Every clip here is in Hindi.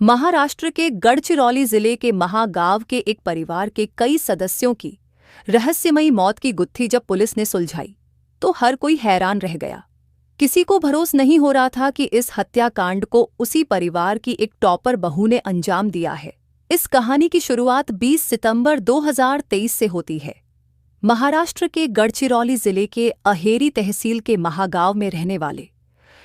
महाराष्ट्र के गढ़चिरौली जिले के महागांव के एक परिवार के कई सदस्यों की रहस्यमयी मौत की गुत्थी जब पुलिस ने सुलझाई तो हर कोई हैरान रह गया। किसी को भरोस नहीं हो रहा था कि इस हत्याकांड को उसी परिवार की एक टॉपर बहू ने अंजाम दिया है। इस कहानी की शुरुआत 20 सितंबर 2023 से होती है। महाराष्ट्र के गढ़चिरौली जिले के अहेरी तहसील के महागांव में रहने वाले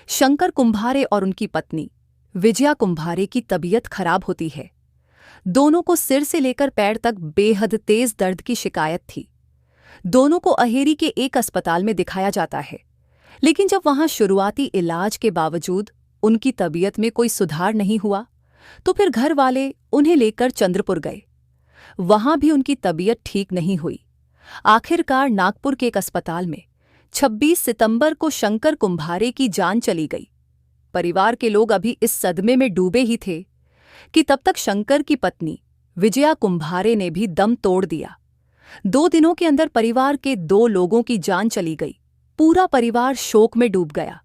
शंकर कुंभारे और उनकी पत्नी विजया कुंभारे की तबीयत खराब होती है। दोनों को सिर से लेकर पैर तक बेहद तेज दर्द की शिकायत थी। दोनों को अहेरी के एक अस्पताल में दिखाया जाता है, लेकिन जब वहां शुरुआती इलाज के बावजूद उनकी तबीयत में कोई सुधार नहीं हुआ तो फिर घर वाले उन्हें लेकर चंद्रपुर गए। वहां भी उनकी तबीयत ठीक नहीं हुई। आखिरकार नागपुर के एक अस्पताल में 26 सितंबर को शंकर कुंभारे की जान चली गई। परिवार के लोग अभी इस सदमे में डूबे ही थे कि तब तक शंकर की पत्नी विजया कुंभारे ने भी दम तोड़ दिया। 2 दिनों के अंदर परिवार के 2 लोगों की जान चली गई। पूरा परिवार शोक में डूब गया।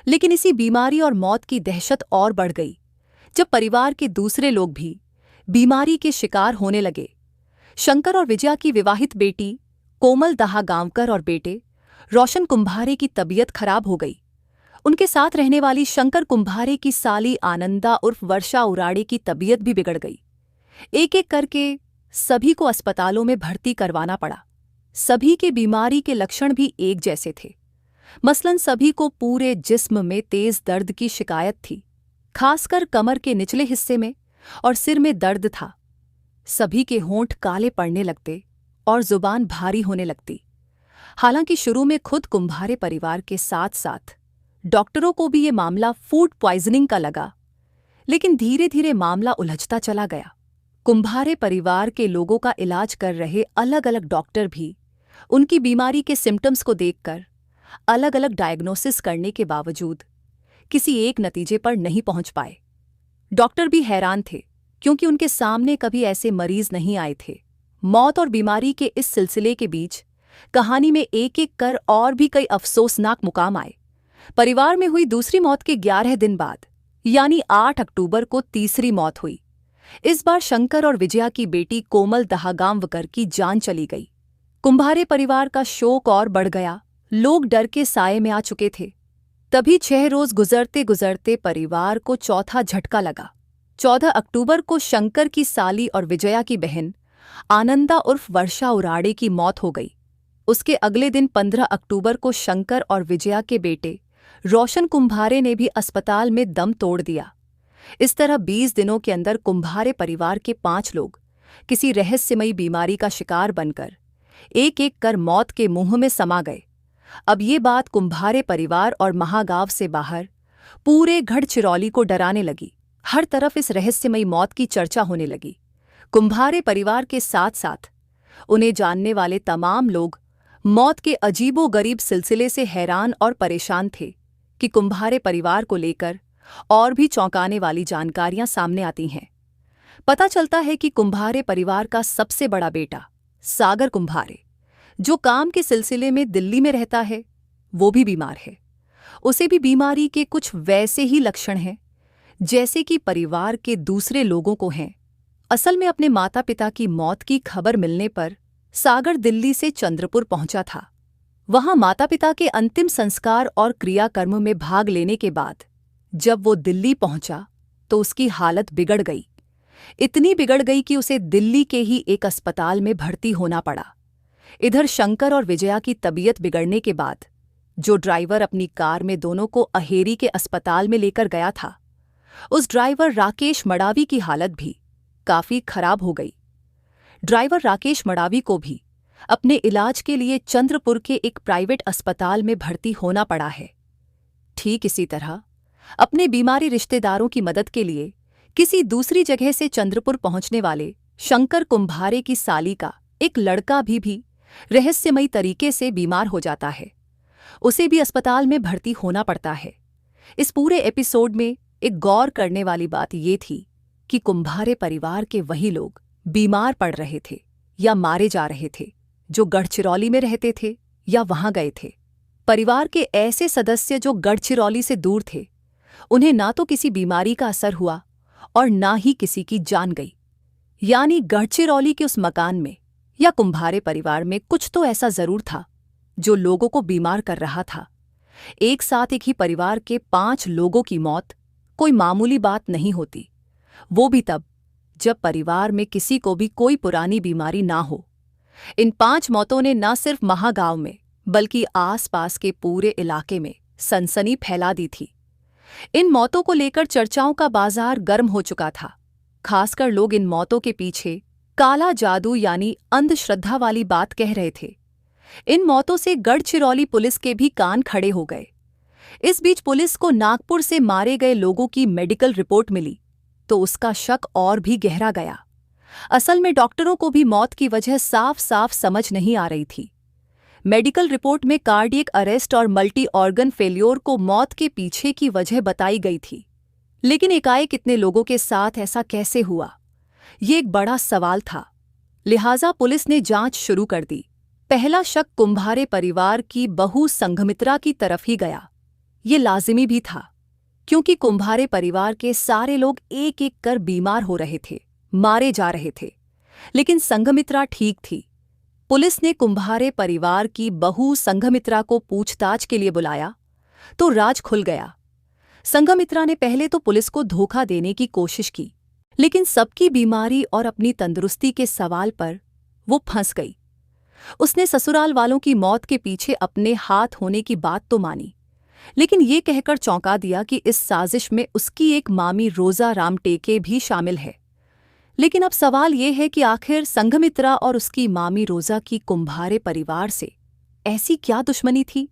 लेकिन इसी बीमारी और मौत की दहशत और बढ़ गई जब परिवार के दूसरे लोग भी बीमारी के शिकार होने लगे। शंकर और विजया की विवाहित बेटी कोमल दहागांवकर और बेटे रोशन कुंभारे की तबीयत खराब हो गई। उनके साथ रहने वाली शंकर कुंभारे की साली आनंदा उर्फ वर्षा उराड़े की तबीयत भी बिगड़ गई। एक एक करके सभी को अस्पतालों में भर्ती करवाना पड़ा। सभी के बीमारी के लक्षण भी एक जैसे थे। मसलन सभी को पूरे जिस्म में तेज दर्द की शिकायत थी, खासकर कमर के निचले हिस्से में और सिर में दर्द था। सभी के होंठ काले पड़ने लगते और जुबान भारी होने लगती। हालांकि शुरू में खुद कुंभारे परिवार के साथ साथ डॉक्टरों को भी ये मामला फूड पॉइजनिंग का लगा, लेकिन धीरे धीरे मामला उलझता चला गया। कुंभारे परिवार के लोगों का इलाज कर रहे अलग अलग डॉक्टर भी उनकी बीमारी के सिम्टम्स को देखकर अलग अलग डायग्नोसिस करने के बावजूद किसी एक नतीजे पर नहीं पहुंच पाए। डॉक्टर भी हैरान थे क्योंकि उनके सामने कभी ऐसे मरीज नहीं आए थे। मौत और बीमारी के इस सिलसिले के बीच कहानी में एक एक कर और भी कई अफसोसनाक मुकाम आए। परिवार में हुई दूसरी मौत के 11 दिन बाद यानी 8 अक्टूबर को तीसरी मौत हुई। इस बार शंकर और विजया की बेटी कोमल दहागांवकर की जान चली गई। कुंभारे परिवार का शोक और बढ़ गया। लोग डर के साये में आ चुके थे। तभी 6 रोज गुजरते गुजरते परिवार को चौथा झटका लगा। 14 अक्टूबर को शंकर की साली और विजया की बहन आनंदा उर्फ वर्षा उराड़े की मौत हो गई। उसके अगले दिन 15 अक्टूबर को शंकर और विजया के बेटे रोशन कुंभारे ने भी अस्पताल में दम तोड़ दिया। इस तरह 20 दिनों के अंदर कुंभारे परिवार के 5 लोग किसी रहस्यमयी बीमारी का शिकार बनकर एक एक कर मौत के मुंह में समा गए। अब ये बात कुंभारे परिवार और महागांव से बाहर पूरे गढ़चिरौली को डराने लगी। हर तरफ इस रहस्यमयी मौत की चर्चा होने लगी। कुंभारे परिवार के साथ साथ उन्हें जानने वाले तमाम लोग मौत के अजीबोगरीब सिलसिले से हैरान और परेशान थे कि कुंभारे परिवार को लेकर और भी चौंकाने वाली जानकारियां सामने आती हैं। पता चलता है कि कुंभारे परिवार का सबसे बड़ा बेटा सागर कुंभारे, जो काम के सिलसिले में दिल्ली में रहता है, वो भी बीमार है। उसे भी बीमारी के कुछ वैसे ही लक्षण हैं जैसे कि परिवार के दूसरे लोगों को हैं। असल में अपने माता पिता की मौत की खबर मिलने पर सागर दिल्ली से चंद्रपुर पहुंचा था। वहां माता पिता के अंतिम संस्कार और क्रियाकर्म में भाग लेने के बाद जब वो दिल्ली पहुंचा तो उसकी हालत बिगड़ गई। इतनी बिगड़ गई कि उसे दिल्ली के ही एक अस्पताल में भर्ती होना पड़ा। इधर शंकर और विजया की तबीयत बिगड़ने के बाद जो ड्राइवर अपनी कार में दोनों को अहेरी के अस्पताल में लेकर गया था, उस ड्राइवर राकेश मडावी की हालत भी काफी खराब हो गई। ड्राइवर राकेश मडावी को भी अपने इलाज के लिए चंद्रपुर के एक प्राइवेट अस्पताल में भर्ती होना पड़ा है। ठीक इसी तरह अपने बीमारी रिश्तेदारों की मदद के लिए किसी दूसरी जगह से चंद्रपुर पहुंचने वाले शंकर कुंभारे की साली का एक लड़का भी रहस्यमयी तरीके से बीमार हो जाता है। उसे भी अस्पताल में भर्ती होना पड़ता है। इस पूरे एपिसोड में एक गौर करने वाली बात ये थी कि कुंभारे परिवार के वही लोग बीमार पड़ रहे थे या मारे जा रहे थे जो गढ़चिरौली में रहते थे या वहां गए थे। परिवार के ऐसे सदस्य जो गढ़चिरौली से दूर थे, उन्हें ना तो किसी बीमारी का असर हुआ और ना ही किसी की जान गई। यानी गढ़चिरौली के उस मकान में या कुंभारे परिवार में कुछ तो ऐसा जरूर था जो लोगों को बीमार कर रहा था। एक साथ एक ही परिवार के 5 लोगों की मौत कोई मामूली बात नहीं होती, वो भी तब जब परिवार में किसी को भी कोई पुरानी बीमारी ना हो। इन 5 मौतों ने न सिर्फ महागांव में बल्कि आसपास के पूरे इलाके में सनसनी फैला दी थी। इन मौतों को लेकर चर्चाओं का बाजार गर्म हो चुका था। खासकर लोग इन मौतों के पीछे काला जादू यानी अंधश्रद्धा वाली बात कह रहे थे। इन मौतों से गढ़चिरौली पुलिस के भी कान खड़े हो गए। इस बीच पुलिस को नागपुर से मारे गए लोगों की मेडिकल रिपोर्ट मिली तो उसका शक और भी गहरा गया। असल में डॉक्टरों को भी मौत की वजह साफ साफ समझ नहीं आ रही थी। मेडिकल रिपोर्ट में कार्डियक अरेस्ट और मल्टी ऑर्गन फेल्योर को मौत के पीछे की वजह बताई गई थी। लेकिन एकाएक इतने लोगों के साथ ऐसा कैसे हुआ, ये एक बड़ा सवाल था। लिहाजा पुलिस ने जांच शुरू कर दी। पहला शक कुंभारे परिवार की बहू संघमित्रा की तरफ ही गया। ये लाजिमी भी था, क्योंकि कुंभारे परिवार के सारे लोग एक एक कर बीमार हो रहे थे, मारे जा रहे थे। लेकिन संघमित्रा ठीक थी। पुलिस ने कुंभारे परिवार की बहू संघमित्रा को पूछताछ के लिए बुलाया तो राज खुल गया। संघमित्रा ने पहले तो पुलिस को धोखा देने की कोशिश की, लेकिन सबकी बीमारी और अपनी तंदुरुस्ती के सवाल पर वो फंस गई। उसने ससुराल वालों की मौत के पीछे अपने हाथ होने की बात तो मानी, लेकिन ये कहकर चौंका दिया कि इस साजिश में उसकी एक मामी रोजा रामटेके भी शामिल है। लेकिन अब सवाल ये है कि आखिर संघमित्रा और उसकी मामी रोजा की कुंभारे परिवार से ऐसी क्या दुश्मनी थी?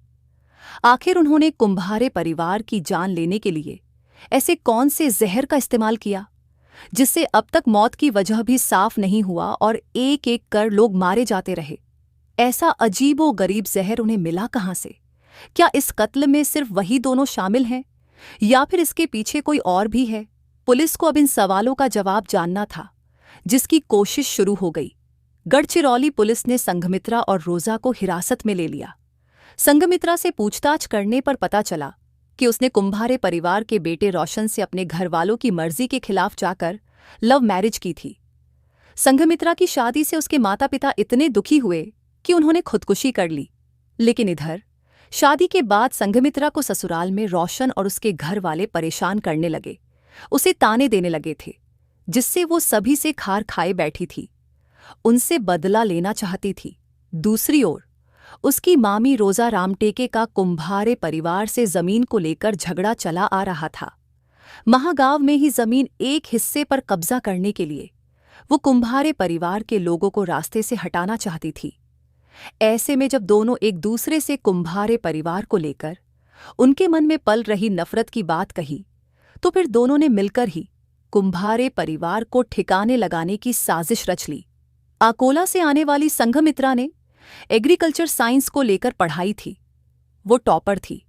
आखिर उन्होंने कुंभारे परिवार की जान लेने के लिए ऐसे कौन से जहर का इस्तेमाल किया जिससे अब तक मौत की वजह भी साफ नहीं हुआ और एक एक कर लोग मारे जाते रहे? ऐसा अजीबो गरीब जहर उन्हें मिला कहाँ से? क्या इस कत्ल में सिर्फ वही दोनों शामिल हैं या फिर इसके पीछे कोई और भी है? पुलिस को अब इन सवालों का जवाब जानना था, जिसकी कोशिश शुरू हो गई। गढ़चिरौली पुलिस ने संघमित्रा और रोजा को हिरासत में ले लिया। संघमित्रा से पूछताछ करने पर पता चला कि उसने कुंभारे परिवार के बेटे रोशन से अपने घरवालों की मर्जी के खिलाफ जाकर लव मैरिज की थी। संघमित्रा की शादी से उसके माता पिता इतने दुखी हुए कि उन्होंने खुदकुशी कर ली। लेकिन इधर शादी के बाद संघमित्रा को ससुराल में रोशन और उसके घर वाले परेशान करने लगे, उसे ताने देने लगे थे, जिससे वो सभी से खार खाए बैठी थी, उनसे बदला लेना चाहती थी। दूसरी ओर उसकी मामी रोजा रामटेके का कुंभारे परिवार से जमीन को लेकर झगड़ा चला आ रहा था। महागांव में ही जमीन एक हिस्से पर कब्जा करने के लिए वो कुंभारे परिवार के लोगों को रास्ते से हटाना चाहती थी। ऐसे में जब दोनों एक दूसरे से कुंभारे परिवार को लेकर उनके मन में पल रही नफरत की बात कही, तो फिर दोनों ने मिलकर ही कुंभारे परिवार को ठिकाने लगाने की साजिश रच ली। अकोला से आने वाली संघमित्रा ने एग्रीकल्चर साइंस को लेकर पढ़ाई थी। वो टॉपर थी।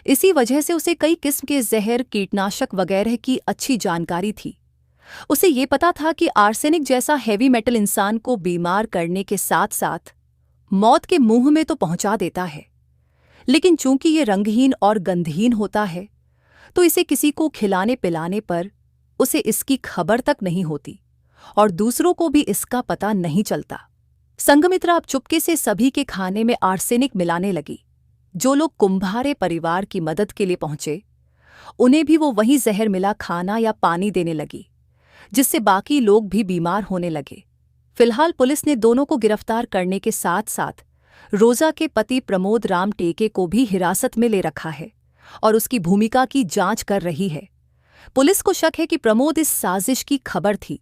इसी वजह से उसे कई किस्म के जहर, कीटनाशक वगैरह की अच्छी जानकारी थी। उसे ये पता था कि आर्सेनिक जैसा हैवी मेटल इंसान को बीमार करने के साथ साथ मौत के मुंह में तो पहुंचा देता है, लेकिन चूंकि ये रंगहीन और गंधहीन होता है तो इसे किसी को खिलाने पिलाने पर उसे इसकी खबर तक नहीं होती और दूसरों को भी इसका पता नहीं चलता। संघमित्रा अब चुपके से सभी के खाने में आर्सेनिक मिलाने लगी। जो लोग कुंभारे परिवार की मदद के लिए पहुंचे उन्हें भी वो वही जहर मिला खाना या पानी देने लगी, जिससे बाकी लोग भी बीमार होने लगे। फिलहाल पुलिस ने दोनों को गिरफ्तार करने के साथ साथ रोजा के पति प्रमोद रामटेके को भी हिरासत में ले रखा है और उसकी भूमिका की जांच कर रही है। पुलिस को शक है कि प्रमोद इस साजिश की खबर थी